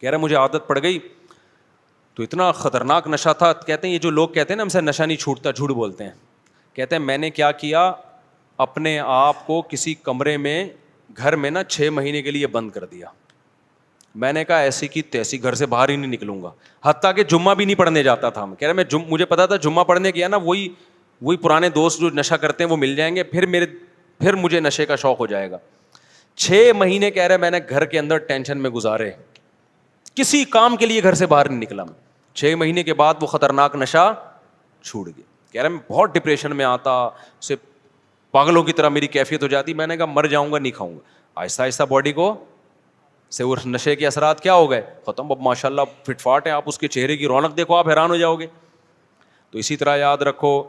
کہہ رہا مجھے عادت پڑ گئی تو اتنا خطرناک نشہ تھا. کہتے ہیں یہ جو لوگ کہتے ہیں نا ہم سے نشہ نہیں چھوٹتا, جھوٹ بولتے ہیں. کہتے ہیں میں نے کیا کیا, اپنے آپ کو کسی کمرے میں گھر میں نا 6 مہینے کے لیے بند کر دیا. میں نے کہا ایسی کی تیسی گھر سے باہر ہی نہیں نکلوں گا, حتیٰ کہ جمعہ بھی نہیں پڑھنے جاتا تھا. کہہ رہا مجھے پتا تھا جمعہ پڑھنے گیا نا وہی پرانے دوست جو نشہ کرتے ہیں وہ مل جائیں گے, پھر مجھے نشے کا شوق ہو جائے گا. 6 مہینے کہہ رہے میں نے گھر کے اندر ٹینشن میں گزارے, کسی کام کے لیے گھر سے باہر نہیں نکلا. 6 مہینے کے بعد وہ خطرناک نشہ چھوٹ گیا. کہہ رہا میں بہت ڈپریشن میں آتا, اسے پاگلوں کی طرح میری کیفیت ہو جاتی. میں نے کہا مر جاؤں گا نہیں کھاؤں گا. آہستہ آہستہ باڈی کو سے وہ نشے کے اثرات کیا ہو گئے, ختم. اب ماشاء اللہ فٹ فاٹ ہے, آپ اس کے چہرے کی رونق دیکھو آپ حیران ہو جاؤ گے. تو اسی طرح یاد رکھو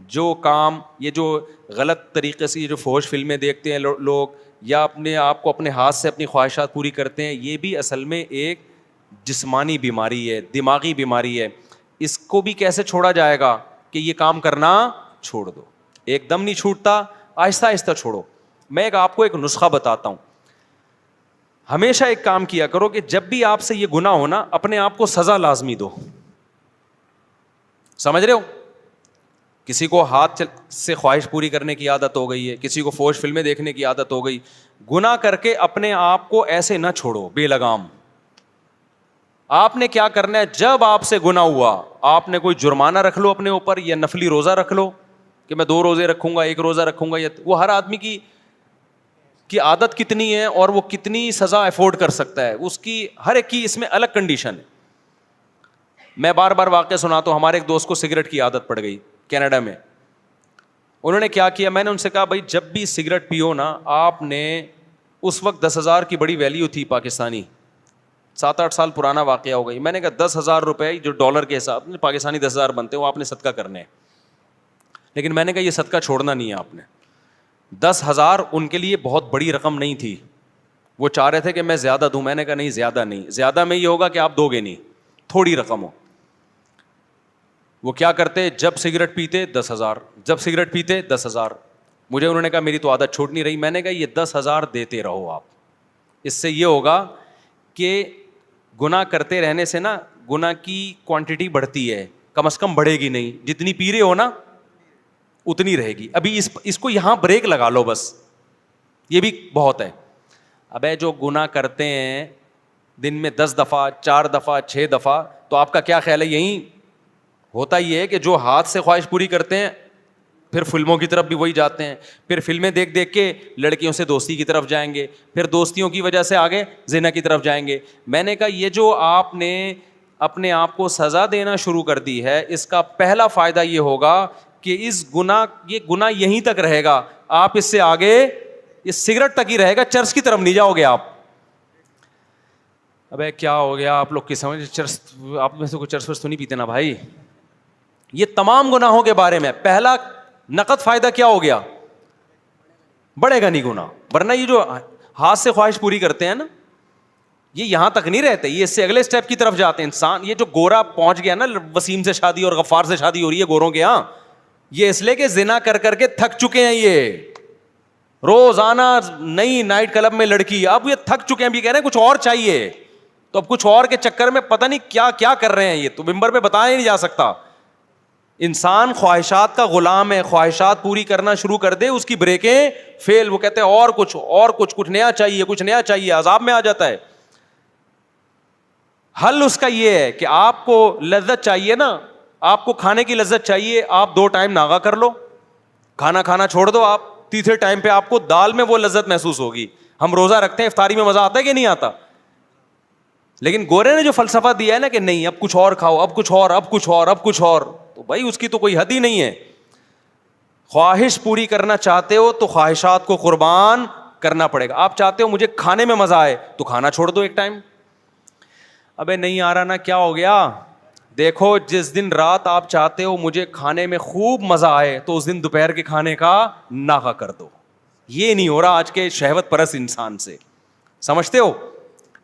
جو کام یہ جو غلط طریقے سے یہ جو فحش فلمیں دیکھتے ہیں لوگ, یا اپنے آپ کو اپنے ہاتھ سے اپنی خواہشات پوری کرتے ہیں, یہ بھی اصل میں ایک جسمانی بیماری ہے, دماغی بیماری ہے. اس کو بھی کیسے چھوڑا جائے گا کہ یہ کام کرنا چھوڑ دو. ایک دم نہیں چھوٹتا, آہستہ آہستہ چھوڑو. میں آپ کو ایک نسخہ بتاتا ہوں. ہمیشہ ایک کام کیا کرو کہ جب بھی آپ سے یہ گناہ ہونا اپنے آپ کو سزا لازمی دو. سمجھ رہے ہو, کسی کو ہاتھ سے خواہش پوری کرنے کی عادت ہو گئی ہے, کسی کو فحش فلمیں دیکھنے کی عادت ہو گئی, گناہ کر کے اپنے آپ کو ایسے نہ چھوڑو بے لگام. آپ نے کیا کرنا ہے, جب آپ سے گناہ ہوا آپ نے کوئی جرمانہ رکھ لو اپنے اوپر, یا نفلی روزہ رکھ لو کہ میں 2 روزے رکھوں گا, 1 روزہ رکھوں گا. وہ ہر آدمی کی عادت کتنی ہے اور وہ کتنی سزا افورڈ کر سکتا ہے, اس کی ہر ایک کی اس میں الگ کنڈیشن ہے. میں بار بار واقعہ سناتا ہوں. ہمارے ایک دوست کو سگریٹ کی عادت پڑ گئی کینیڈا میں. انہوں نے کیا کیا, میں نے ان سے کہا بھائی جب بھی سگریٹ پیو نا, آپ نے اس وقت 10,000 کی بڑی ویلیو تھی پاکستانی, 7-8 سال پرانا واقعہ ہو گئی. میں نے کہا 10,000 روپے جو ڈالر کے حساب میں پاکستانی 10,000 بنتے ہیں وہ آپ نے صدقہ کرنے ہیں. لیکن میں نے کہا یہ صدقہ چھوڑنا نہیں ہے آپ نے. 10,000 ان کے لیے بہت بڑی رقم نہیں تھی, وہ چاہ رہے تھے کہ میں زیادہ دوں. میں نے کہا نہیں زیادہ نہیں, زیادہ میں یہ ہوگا کہ آپ دو گے نہیں, تھوڑی رقم ہو. وہ کیا کرتے, جب سگریٹ پیتے 10,000, جب سگریٹ پیتے 10,000. مجھے انہوں نے کہا میری تو عادت چھوٹ نہیں رہی. میں نے کہا یہ 10,000 دیتے رہو آپ, اس سے یہ ہوگا کہ گناہ کرتے رہنے سے نا گناہ کی کوانٹٹی بڑھتی ہے, کم از کم بڑھے گی نہیں. جتنی پی رہے ہو نا اتنی رہے گی. ابھی اس کو یہاں بریک لگا لو بس, یہ بھی بہت ہے. ابے جو گناہ کرتے ہیں دن میں 10 دفعہ 4 دفعہ 6 دفعہ, تو آپ کا کیا خیال ہے, یہی ہوتا ہی ہے کہ جو ہاتھ سے خواہش پوری کرتے ہیں پھر فلموں کی طرف بھی وہی جاتے ہیں, پھر فلمیں دیکھ دیکھ کے لڑکیوں سے دوستی کی طرف جائیں گے, پھر دوستیوں کی وجہ سے آگے زنا کی طرف جائیں گے. میں نے کہا یہ جو آپ نے اپنے آپ کو سزا دینا شروع کر دی ہے, اس کا پہلا فائدہ یہ ہوگا کہ یہ گناہ یہیں تک رہے گا, آپ اس سے آگے یہ سگریٹ تک ہی رہے گا, چرس کی طرف نہیں جاؤ گے آپ. ابے کیا ہو گیا آپ لوگ کی سمجھ, چرس آپ میں سے کوئی چرس ورس تو نہیں پیتے نا بھائی. یہ تمام گناہوں کے بارے میں پہلا نقد فائدہ کیا ہو گیا, بڑھے گا نہیں گناہ. ورنہ یہ جو ہاتھ سے خواہش پوری کرتے ہیں نا, یہ یہاں تک نہیں رہتے, یہ اس سے اگلے اسٹیپ کی طرف جاتے ہیں. انسان یہ جو گورا پہنچ گیا نا, وسیم سے شادی اور غفار سے شادی ہو رہی ہے گوروں کے یہاں, یہ اس لیے کہ زنا کر کر کے تھک چکے ہیں. یہ روزانہ نئی نائٹ کلب میں لڑکی, اب یہ تھک چکے ہیں, بھی کہہ رہے ہیں کچھ اور چاہیے. تو اب کچھ اور کے چکر میں پتہ نہیں کیا کیا کر رہے ہیں, یہ تو ممبر پہ بتایا نہیں جا سکتا. انسان خواہشات کا غلام ہے, خواہشات پوری کرنا شروع کر دے اس کی بریکیں فیل, وہ کہتے ہیں اور کچھ نیا چاہیے, کچھ نیا چاہیے, عذاب میں آ جاتا ہے. حل اس کا یہ ہے کہ آپ کو لذت چاہیے نا, آپ کو کھانے کی لذت چاہیے, آپ 2 ٹائم ناغا کر لو, کھانا کھانا چھوڑ دو, آپ تیسرے ٹائم پہ آپ کو دال میں وہ لذت محسوس ہوگی. ہم روزہ رکھتے ہیں, افطاری میں مزہ آتا ہے کہ نہیں آتا, لیکن گورے نے جو فلسفہ دیا ہے نا کہ نہیں اب کچھ اور کھاؤ, اب کچھ اور, اب کچھ اور, اب کچھ اور, تو بھائی اس کی تو کوئی حد ہی نہیں ہے. خواہش پوری کرنا چاہتے ہو تو خواہشات کو قربان کرنا پڑے گا. آپ چاہتے ہو مجھے کھانے میں مزہ آئے تو کھانا چھوڑ دو ایک ٹائم. ابے نہیں آ رہا نا, کیا ہو گیا, دیکھو جس دن رات آپ چاہتے ہو مجھے کھانے میں خوب مزہ آئے تو اس دن دوپہر کے کھانے کا ناغا کر دو. یہ نہیں ہو رہا آج کے شہوت پرست انسان سے, سمجھتے ہو.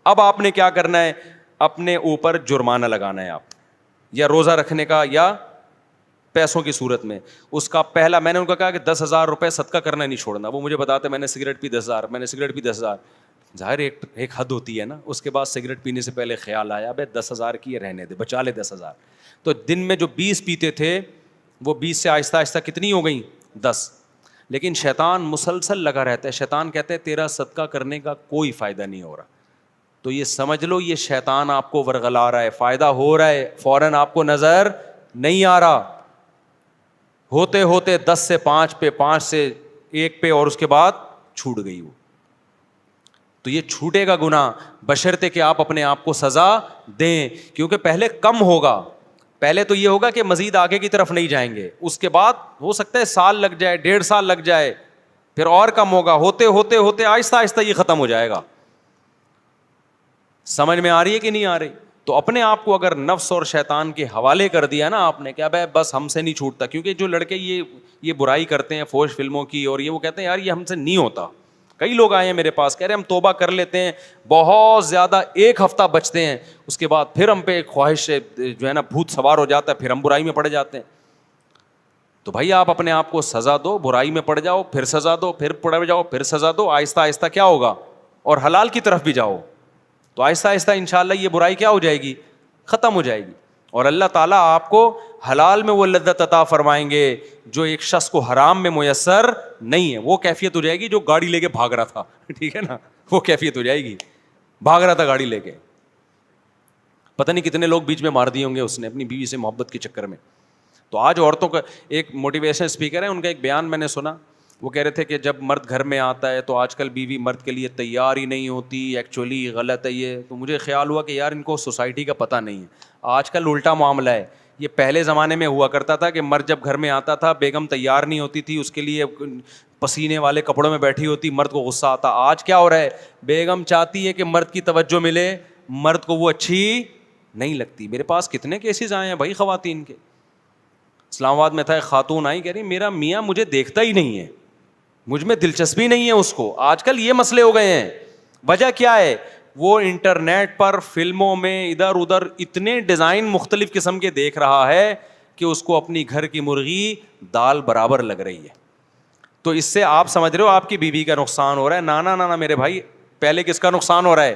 اب آپ نے کیا کرنا ہے, اپنے اوپر جرمانہ لگانا ہے آپ, یا روزہ رکھنے کا یا پیسوں کی صورت میں. اس کا پہلا میں نے ان کو کہا کہ 10,000 روپے صدقہ کرنا نہیں چھوڑنا. وہ مجھے بتاتے میں نے سگریٹ پی 10,000, میں نے سگریٹ پی 10,000. ظاہر ایک حد ہوتی ہے نا. اس کے بعد سگریٹ پینے سے پہلے خیال آیا بھائی 10,000 کی رہنے دے, بچا لے 10,000. تو دن میں جو 20 پیتے تھے وہ 20 سے آہستہ آہستہ کتنی ہو گئیں؟ 10. لیکن شیطان مسلسل لگا رہتا ہے. شیطان کہتے ہیں تیرا صدقہ کرنے کا کوئی فائدہ نہیں ہو رہا. تو یہ سمجھ لو یہ شیطان آپ کو ورغلا رہا ہے, فائدہ ہو رہا ہے, فوراً آپ کو نظر نہیں آ رہا. ہوتے ہوتے 10 سے 5 پہ, 5 سے 1 پہ, اور اس کے بعد چھوٹ گئی وہ. تو یہ چھوٹے گا گناہ بشرطے کہ آپ اپنے آپ کو سزا دیں, کیونکہ پہلے کم ہوگا. پہلے تو یہ ہوگا کہ مزید آگے کی طرف نہیں جائیں گے, اس کے بعد ہو سکتا ہے سال لگ جائے, 1.5 سال لگ جائے, پھر اور کم ہوگا. ہوتے ہوتے ہوتے آہستہ آہستہ یہ ختم ہو جائے گا. سمجھ میں آ رہی ہے کہ نہیں آ رہی؟ تو اپنے آپ کو اگر نفس اور شیطان کے حوالے کر دیا نا آپ نے, کیا بھائی بس ہم سے نہیں چھوٹتا. کیونکہ جو لڑکے یہ برائی کرتے ہیں فوش فلموں کی, اور یہ وہ کہتے ہیں یار یہ ہم سے نہیں ہوتا. کئی لوگ آئے ہیں میرے پاس کہہ رہے ہیں ہم توبہ کر لیتے ہیں بہت زیادہ, 1 ہفتہ بچتے ہیں, اس کے بعد پھر ہم پہ ایک خواہش جو ہے نا بھوت سوار ہو جاتا ہے, پھر ہم برائی میں پڑ جاتے ہیں. تو بھائی آپ اپنے آپ کو سزا دو, برائی میں پڑ جاؤ, پھر سزا دو, پھر پڑ جاؤ, پھر سزا دو. آہستہ آہستہ کیا ہوگا, اور حلال کی طرف بھی جاؤ, تو آہستہ آہستہ انشاءاللہ یہ برائی کیا ہو جائے گی, ختم ہو جائے گی. اور اللہ تعالیٰ آپ کو حلال میں وہ لذت عطا فرمائیں گے جو ایک شخص کو حرام میں میسر نہیں ہے. وہ کیفیت ہو جائے گی جو گاڑی لے کے بھاگ رہا تھا, ٹھیک ہے نا, وہ کیفیت ہو جائے گی. بھاگ رہا تھا گاڑی لے کے, پتہ نہیں کتنے لوگ بیچ میں مار دیے ہوں گے اس نے اپنی بیوی سے محبت کے چکر میں. تو آج عورتوں کا ایک موٹیویشن اسپیکر ہے, ان کا ایک بیان میں نے سنا, وہ کہہ رہے تھے کہ جب مرد گھر میں آتا ہے تو آج کل بیوی مرد کے لیے تیار ہی نہیں ہوتی. ایکچولی غلط ہے یہ. تو مجھے خیال ہوا کہ یار ان کو سوسائٹی کا پتہ نہیں ہے. آج کل الٹا معاملہ ہے. یہ پہلے زمانے میں ہوا کرتا تھا کہ مرد جب گھر میں آتا تھا بیگم تیار نہیں ہوتی تھی, اس کے لیے پسینے والے کپڑوں میں بیٹھی ہوتی, مرد کو غصہ آتا. آج کیا ہو رہا ہے, بیگم چاہتی ہے کہ مرد کی توجہ ملے, مرد کو وہ اچھی نہیں لگتی. میرے پاس کتنے کیسز آئے ہیں بھائی خواتین کے. اسلام آباد میں تھا, ایک خاتون آئی, کہہ رہی میرا میاں مجھے دیکھتا ہی نہیں ہے, مجھ میں دلچسپی نہیں ہے اس کو. آج کل یہ مسئلے ہو گئے ہیں. وجہ کیا ہے, وہ انٹرنیٹ پر فلموں میں ادھر ادھر اتنے ڈیزائن مختلف قسم کے دیکھ رہا ہے کہ اس کو اپنی گھر کی مرغی دال برابر لگ رہی ہے. تو اس سے آپ سمجھ رہے ہو آپ کی بیوی کا نقصان ہو رہا ہے. نانا میرے بھائی, پہلے کس کا نقصان ہو رہا ہے,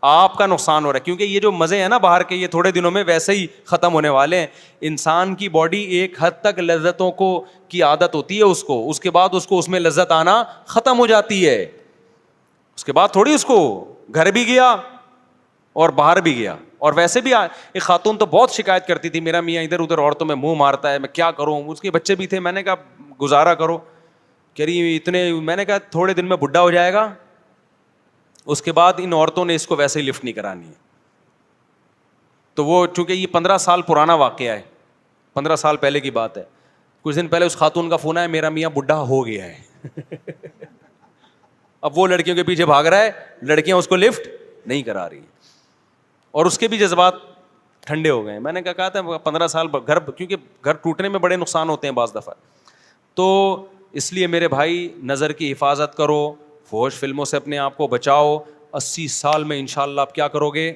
آپ کا نقصان ہو رہا ہے. کیونکہ یہ جو مزے ہیں نا باہر کے, یہ تھوڑے دنوں میں ویسے ہی ختم ہونے والے ہیں. انسان کی باڈی ایک حد تک لذتوں کو کی عادت ہوتی ہے اس کو, اس کے بعد اس کو اس میں لذت آنا ختم ہو جاتی ہے. اس کے بعد تھوڑی اس کو گھر بھی گیا اور باہر بھی گیا. اور ویسے بھی ایک خاتون تو بہت شکایت کرتی تھی, میرا میاں ادھر ادھر عورتوں میں منہ مارتا ہے, میں کیا کروں. اس کے بچے بھی تھے, میں نے کہا گزارا کرو. کہہ رہی اتنے, میں نے کہا تھوڑے دن میں بڈھا ہو جائے گا, اس کے بعد ان عورتوں نے اس کو ویسے ہی لفٹ نہیں کرانی ہے. تو وہ چونکہ یہ 15 سال پرانا واقعہ ہے, 15 سال پہلے کی بات ہے. کچھ دن پہلے اس خاتون کا فون آیا, میرا میاں بڈھا ہو گیا ہے. اب وہ لڑکیوں کے پیچھے بھاگ رہا ہے, لڑکیاں اس کو لفٹ نہیں کرا رہی, اور اس کے بھی جذبات ٹھنڈے ہو گئے ہیں. میں نے کہا تھا 15 سال گھر, کیونکہ گھر ٹوٹنے میں بڑے نقصان ہوتے ہیں بعض دفعہ. تو اس لیے میرے بھائی نظر کی حفاظت کرو, فحش فلموں سے اپنے آپ کو بچاؤ. 80 سال میں انشاءاللہ آپ کیا کرو گے,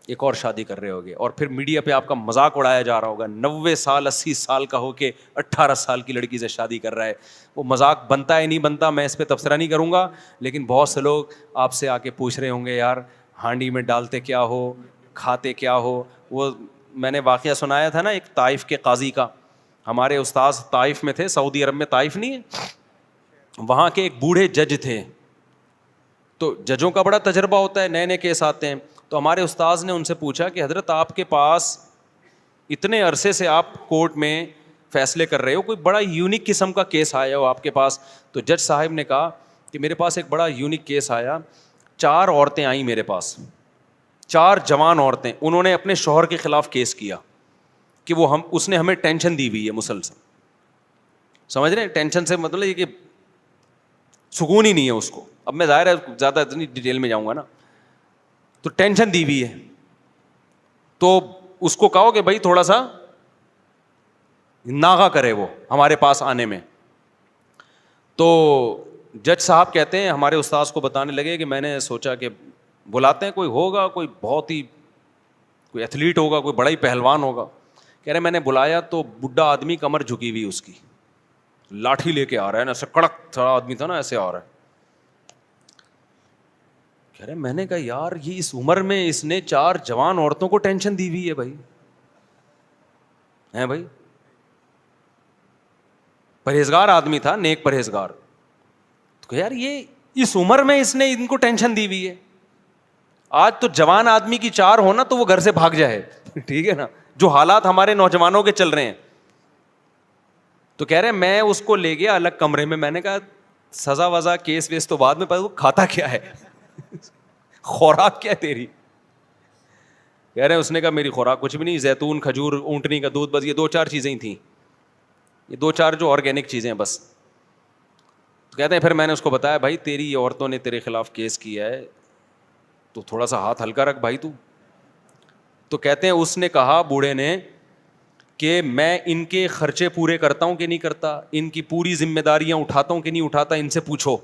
ایک اور شادی کر رہے ہوگے, اور پھر میڈیا پہ آپ کا مذاق اڑایا جا رہا ہوگا. 90 سال 80 سال کا ہو کے 18 سال کی لڑکی سے شادی کر رہا ہے. وہ مذاق بنتا ہے نہیں بنتا, میں اس پہ تبصرہ نہیں کروں گا, لیکن بہت سے لوگ آپ سے آ کے پوچھ رہے ہوں گے یار ہانڈی میں ڈالتے کیا ہو, کھاتے کیا ہو. وہ میں نے واقعہ سنایا تھا نا ایک طائف کے قاضی کا. ہمارے استاذ طائف میں تھے, سعودی عرب میں, طائف نہیں ہے, وہاں کے ایک بوڑھے جج تھے. تو ججوں کا بڑا تجربہ ہوتا ہے, نئے نئے کیس آتے ہیں. تو ہمارے استاذ نے ان سے پوچھا کہ حضرت آپ کے پاس اتنے عرصے سے آپ کورٹ میں فیصلے کر رہے ہو, کوئی بڑا یونیک قسم کا کیس آیا ہو آپ کے پاس. تو جج صاحب نے کہا کہ میرے پاس ایک بڑا یونیک کیس آیا. 4 عورتیں آئیں میرے پاس, 4 جوان عورتیں, انہوں نے اپنے شوہر کے خلاف کیس کیا کہ وہ اس نے ہمیں ٹینشن دی ہوئی ہے مسلسل. سمجھ رہے ہیں, ٹینشن سے مطلب یہ کہ سکون ہی نہیں ہے اس کو. اب میں ظاہر ہے زیادہ اتنی ڈیٹیل میں جاؤں گا نا, تو ٹینشن دی ہوئی ہے. تو اس کو کہو کہ بھائی تھوڑا سا ناغہ کرے وہ ہمارے پاس آنے میں. تو جج صاحب کہتے ہیں ہمارے استاذ کو بتانے لگے کہ میں نے سوچا کہ بلاتے ہیں, کوئی ہوگا, کوئی بہت ہی کوئی ایتھلیٹ ہوگا, کوئی بڑا ہی پہلوان ہوگا. کہہ رہے میں نے بلایا تو بڈھا آدمی کمر جھکی ہوئی اس کی, لاٹھی لے کے آ رہا ہے نا, ایسے کڑک تھوڑا آدمی تھا نا, ایسے آ رہا ہے. کہہ رہے میں نے کہا یار یہ اس عمر میں اس نے 4 جوان عورتوں کو ٹینشن دی ہوئی ہے بھائی, ہیں بھائی, پرہیزگار آدمی تھا, نیک پرہیزگار. تو یار یہ اس عمر میں اس نے ان کو ٹینشن دی ہوئی ہے. آج تو جوان آدمی کی 4 ہونا تو وہ گھر سے بھاگ جائے, ٹھیک ہے نا, جو حالات ہمارے نوجوانوں کے چل رہے ہیں. تو کہہ رہے میں اس کو لے گیا الگ کمرے میں, میں نے کہا سزا وزا کیس ویس تو بعد میں, پتا وہ کھاتا کیا ہے, خوراک کیا ہے تیری. کہہ رہے اس نے کہا میری خوراک کچھ بھی نہیں, زیتون, کھجور, اونٹنی کا دودھ, بس یہ 2-4 چیزیں ہی تھیں, یہ 2-4 جو آرگینک چیزیں ہیں بس. تو کہتے ہیں پھر میں نے اس کو بتایا بھائی تیری عورتوں نے تیرے خلاف کیس کیا ہے تو تھوڑا سا ہاتھ ہلکا رکھ بھائی تو. تو کہتے ہیں اس نے کہا بوڑھے نے کہ میں ان کے خرچے پورے کرتا ہوں کہ نہیں کرتا, ان کی پوری ذمہ داریاں اٹھاتا ہوں کہ نہیں اٹھاتا, ان سے پوچھو.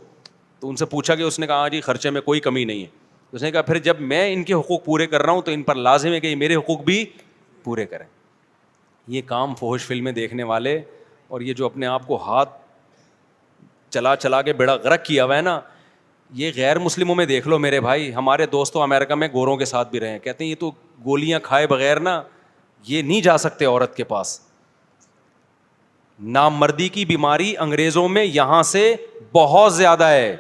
تو ان سے پوچھا کہ اس نے کہا جی خرچے میں کوئی کمی نہیں ہے. اس نے کہا پھر جب میں ان کے حقوق پورے کر رہا ہوں تو ان پر لازم ہے کہ میرے حقوق بھی پورے کریں. یہ کام فحش فلمیں دیکھنے والے اور یہ جو اپنے آپ کو ہاتھ چلا چلا کے بیڑا غرق کیا ہوا ہے نا, یہ غیر مسلموں میں دیکھ لو میرے بھائی. ہمارے دوستوں امریکہ میں گوروں کے ساتھ بھی رہے ہیں, کہتے ہیں یہ تو گولیاں کھائے بغیر نا یہ نہیں جا سکتے عورت کے پاس. نامردی کی بیماری انگریزوں میں یہاں سے بہت زیادہ ہے,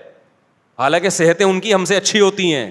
حالانکہ صحتیں ان کی ہم سے اچھی ہوتی ہیں.